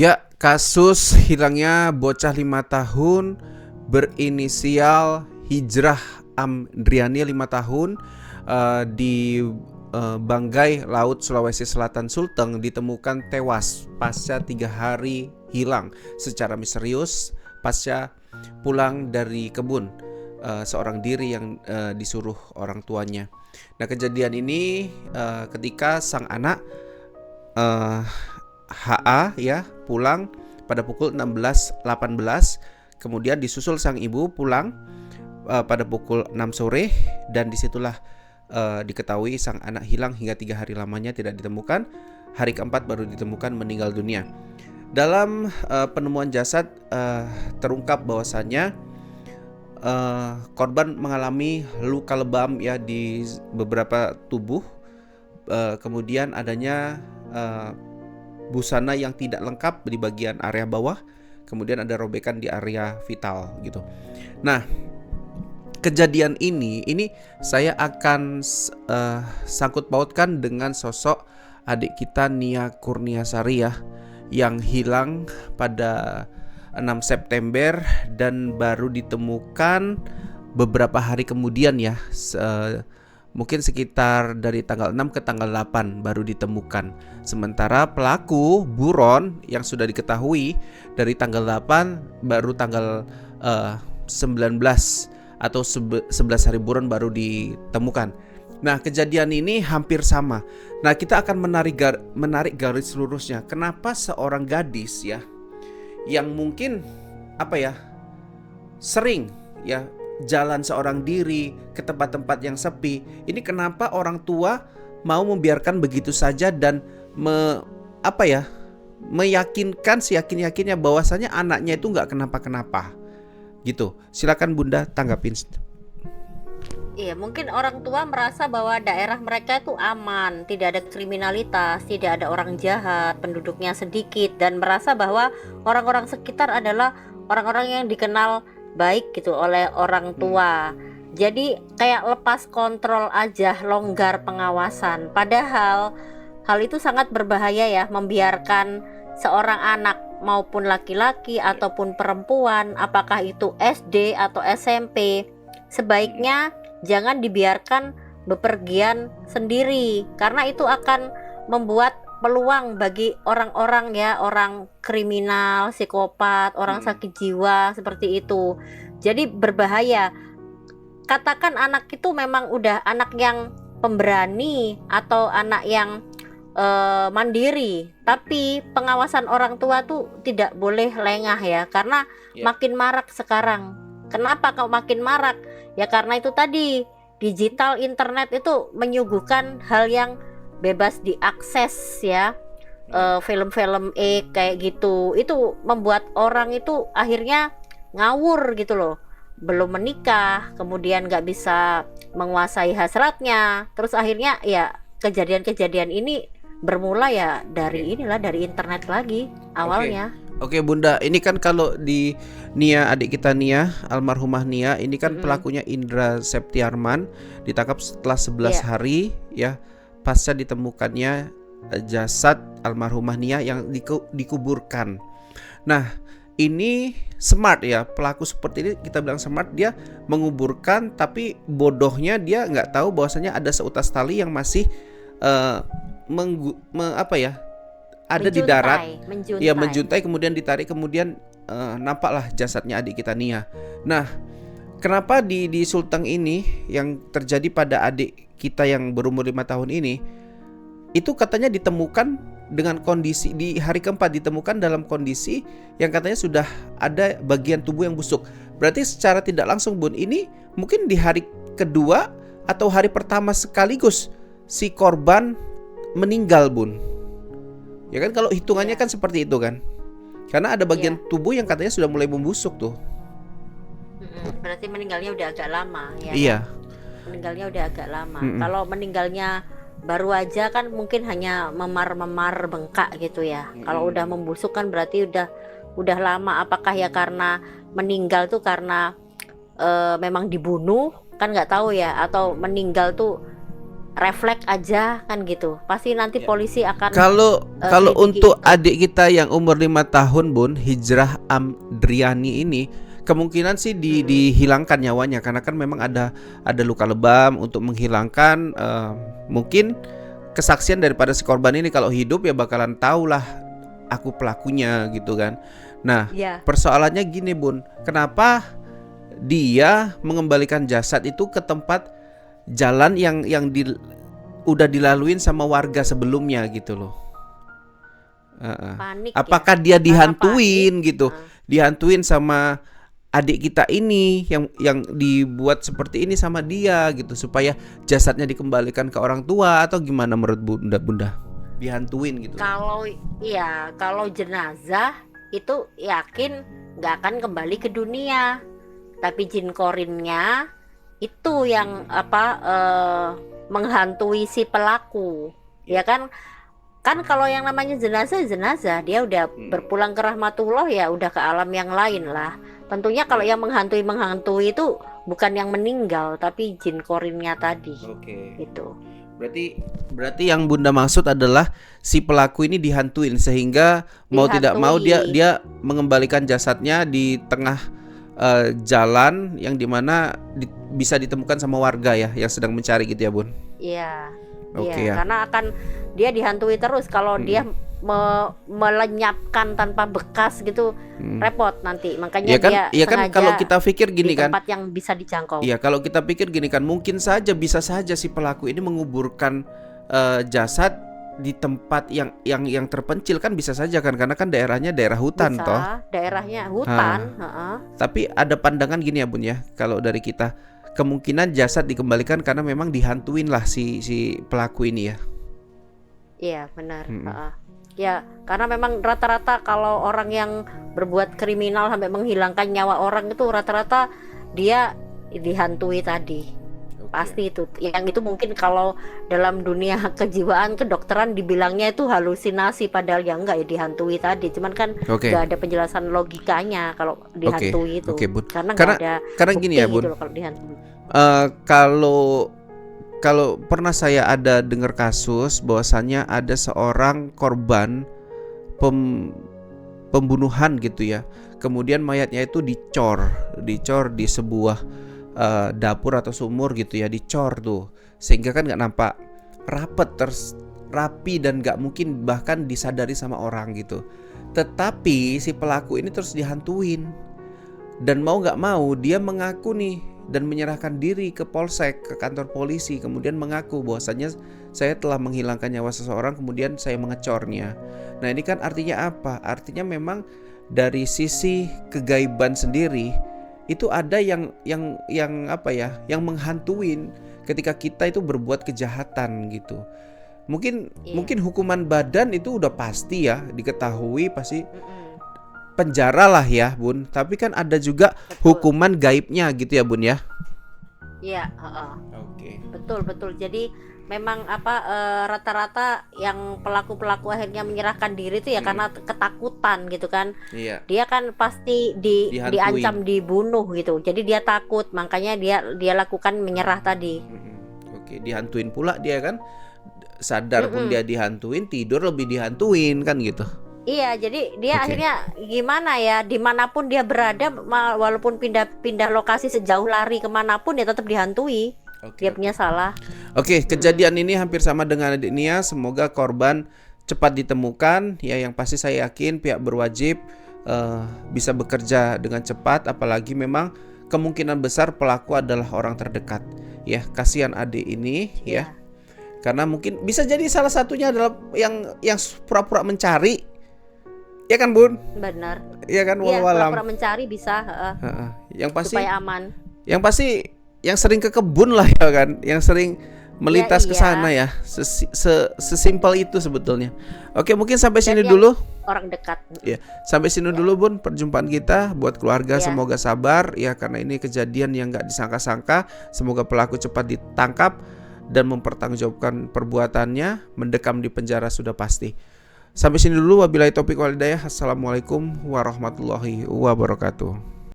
Ya, kasus hilangnya bocah 5 tahun berinisial Hijrah Amdriani 5 tahun di Banggai, Laut Sulawesi Selatan Sulteng ditemukan tewas pasca 3 hari hilang secara misterius pasca pulang dari kebun seorang diri yang disuruh orang tuanya. Nah, kejadian ini ketika sang anak eh, HA ya pulang pada pukul 16.18, kemudian disusul sang ibu pulang pada pukul 6 sore, dan disitulah diketahui sang anak hilang hingga 3 hari lamanya tidak ditemukan. Hari keempat baru ditemukan meninggal dunia. Dalam penemuan jasad terungkap bahwasannya korban mengalami luka lebam ya di beberapa tubuh, kemudian adanya busana yang tidak lengkap di bagian area bawah, kemudian ada robekan di area vital gitu. Nah, kejadian ini saya akan sangkut pautkan dengan sosok adik kita Nia Kurniasari ya, yang hilang pada 6 September dan baru ditemukan beberapa hari kemudian ya, mungkin sekitar dari tanggal 6 ke tanggal 8 baru ditemukan. Sementara pelaku buron yang sudah diketahui dari tanggal 8 baru tanggal 19 atau 11 hari buron baru ditemukan. Nah, kejadian ini hampir sama. Nah, kita akan menarik garis lurusnya. Kenapa seorang gadis ya yang mungkin sering ya jalan seorang diri ke tempat-tempat yang sepi, ini kenapa orang tua mau membiarkan begitu saja dan meyakinkan seyakin-yakinnya bahwasanya anaknya itu nggak kenapa-kenapa gitu. Silakan Bunda tanggapin. Iya, mungkin orang tua merasa bahwa daerah mereka itu aman, tidak ada kriminalitas, tidak ada orang jahat, penduduknya sedikit, dan merasa bahwa orang-orang sekitar adalah orang-orang yang dikenal baik gitu oleh orang tua. Jadi kayak lepas kontrol aja, longgar pengawasan. Padahal hal itu sangat berbahaya ya, membiarkan seorang anak maupun laki-laki ataupun perempuan, apakah itu SD atau SMP, sebaiknya jangan dibiarkan bepergian sendiri, karena itu akan membuat peluang bagi orang-orang ya, orang kriminal, psikopat, orang sakit jiwa seperti itu. Jadi berbahaya. Katakan anak itu memang udah anak yang pemberani atau anak yang mandiri, tapi pengawasan orang tua tuh tidak boleh lengah ya, karena makin marak sekarang. Kenapa kau makin marak? Ya karena itu tadi, digital internet itu menyuguhkan hal yang bebas diakses ya, film-film kayak gitu. Itu membuat orang itu akhirnya ngawur gitu loh. Belum menikah, kemudian gak bisa menguasai hasratnya. Terus akhirnya ya kejadian-kejadian ini bermula ya dari dari internet lagi awalnya. Oke Bunda, ini kan kalau di Nia, adik kita Nia, almarhumah Nia, ini kan pelakunya Indra Septiarman, ditangkap setelah 11 hari ya pasca ditemukannya jasad almarhumah Nia yang dikuburkan. Nah, ini smart ya, pelaku seperti ini kita bilang smart, dia menguburkan, tapi bodohnya dia nggak tahu bahwasanya ada seutas tali yang masih ada di darat, menjuntai, kemudian ditarik, kemudian nampaklah jasadnya adik kita Nia. Nah, kenapa di Sulteng ini yang terjadi pada adik kita yang berumur 5 tahun ini, itu katanya ditemukan dengan kondisi di hari keempat, ditemukan dalam kondisi yang katanya sudah ada bagian tubuh yang busuk. Berarti secara tidak langsung Bun, ini mungkin di hari kedua atau hari pertama sekaligus si korban meninggal Bun. Ya kan, kalau hitungannya kan seperti itu kan. Karena ada bagian tubuh yang katanya sudah mulai membusuk tuh. Berarti meninggalnya udah agak lama ya. Iya. Meninggalnya udah agak lama. Kalau meninggalnya baru aja kan mungkin hanya memar-memar bengkak gitu ya. Kalau udah membusuk kan berarti udah lama. Apakah ya karena meninggal tuh karena memang dibunuh, kan nggak tahu ya, atau meninggal tuh refleks aja kan gitu. Pasti nanti Ya. polisi akan Kalau kalau selidiki untuk itu. adik kita yang umur 5 tahun, Bun, Hijrah Amdriani ini kemungkinan sih dihilangkan nyawanya karena kan memang ada luka lebam. Untuk menghilangkan mungkin kesaksian daripada si korban ini, kalau hidup ya bakalan tahu lah aku pelakunya gitu kan. Nah, Ya, persoalannya gini, Bun, kenapa dia mengembalikan jasad itu ke tempat jalan yang udah dilaluin sama warga sebelumnya gitu loh. panik Apakah ya. dia Karena dihantuin panik. gitu? Dihantuin sama adik kita ini yang dibuat seperti ini sama dia gitu supaya jasadnya dikembalikan ke orang tua, atau gimana menurut Bunda? Dihantuin gitu. Kalau jenazah itu yakin nggak akan kembali ke dunia, tapi jin korinnya itu yang menghantui si pelaku, ya kan? Kan kalau yang namanya jenazah dia udah berpulang ke rahmatullah, ya udah ke alam yang lain lah. Tentunya kalau yang menghantui itu bukan yang meninggal, tapi jin korinnya tadi. Oke. Gitu. Berarti yang Bunda maksud adalah si pelaku ini dihantuin sehingga mau tidak mau Dihantui. dia mengembalikan jasadnya di tengah jalan yang dimana bisa ditemukan sama warga ya yang sedang mencari gitu ya, Bun. Iya. Oke Iya, ya. karena akan dia dihantui terus kalau dia melenyapkan tanpa bekas gitu, repot nanti. Makanya dia Iya kan sengaja kalau kita pikir gini di kan. tempat yang bisa dijangkau. Iya, kalau kita pikir gini kan, mungkin saja bisa saja si pelaku ini menguburkan jasad di tempat yang terpencil, kan bisa saja kan, karena kan daerahnya daerah hutan Bisa, toh. daerahnya hutan. Tapi ada pandangan gini ya, Bun ya, kalau dari kita kemungkinan jasad dikembalikan karena memang dihantuin lah si pelaku ini ya. Iya, benar. Ya, karena memang rata-rata kalau orang yang berbuat kriminal sampai menghilangkan nyawa orang itu rata-rata dia dihantui tadi. Pasti itu. Yang itu mungkin kalau dalam dunia kejiwaan, kedokteran dibilangnya itu halusinasi, padahal ya enggak, ya dihantui tadi. Cuman kan enggak ada penjelasan logikanya kalau dihantui itu. Bun. Karena enggak ada karena bukti gini ya, Bun. gitu loh kalau dihantui. Kalau pernah saya ada dengar kasus bahwasannya ada seorang korban pembunuhan gitu ya. Kemudian mayatnya itu dicor di sebuah dapur atau sumur gitu ya, dicor tuh sehingga kan nggak nampak rapet, rapi, dan nggak mungkin bahkan disadari sama orang gitu. Tetapi si pelaku ini terus dihantuin dan mau nggak mau dia mengaku nih dan menyerahkan diri ke polsek, ke kantor polisi, kemudian mengaku bahwasannya saya telah menghilangkan nyawa seseorang, kemudian saya mengecornya. Nah ini kan artinya apa? Artinya memang dari sisi kegaiban sendiri itu ada yang apa ya, yang menghantuin ketika kita itu berbuat kejahatan gitu. Mungkin hukuman badan itu udah pasti ya, diketahui pasti penjara lah ya, Bun. Tapi kan ada juga hukuman gaibnya gitu ya, Bun ya. Iya, Oke. Betul. Jadi memang rata-rata yang pelaku akhirnya menyerahkan diri itu ya karena ketakutan gitu kan. Iya. Dia kan pasti diancam dibunuh gitu. Jadi dia takut, makanya dia lakukan menyerah tadi. Oke, dihantuin pula dia kan. Sadar pun dia dihantuin, tidur lebih dihantuin kan gitu. Iya, jadi dia akhirnya gimana ya, dimanapun dia berada, walaupun pindah lokasi sejauh lari kemanapun, dia tetap dihantui. Dia punya salah. Oke, kejadian ini hampir sama dengan adik Nia. Semoga korban cepat ditemukan. Ya, yang pasti saya yakin pihak berwajib bisa bekerja dengan cepat. Apalagi memang kemungkinan besar pelaku adalah orang terdekat. Ya, kasihan adik ini ya. Karena mungkin bisa jadi salah satunya adalah yang pura-pura mencari. Ya kan, Bun? Benar. Iya kan, walau pura-pura mencari bisa. Yang pasti supaya aman. Yang pasti yang sering ke kebun lah ya kan, yang sering melintas ke sana ya. Sesimpel itu sebetulnya. Oke, mungkin sampai sini dulu. Orang dekat. Ya, sampai sini dulu, Bun, perjumpaan kita. Buat keluarga semoga sabar ya, karena ini kejadian yang nggak disangka-sangka. Semoga pelaku cepat ditangkap dan mempertanggungjawabkan perbuatannya. Mendekam di penjara sudah pasti. Sampai sini dulu, wabillahi taufiq wal hidayah. Assalamualaikum warahmatullahi wabarakatuh.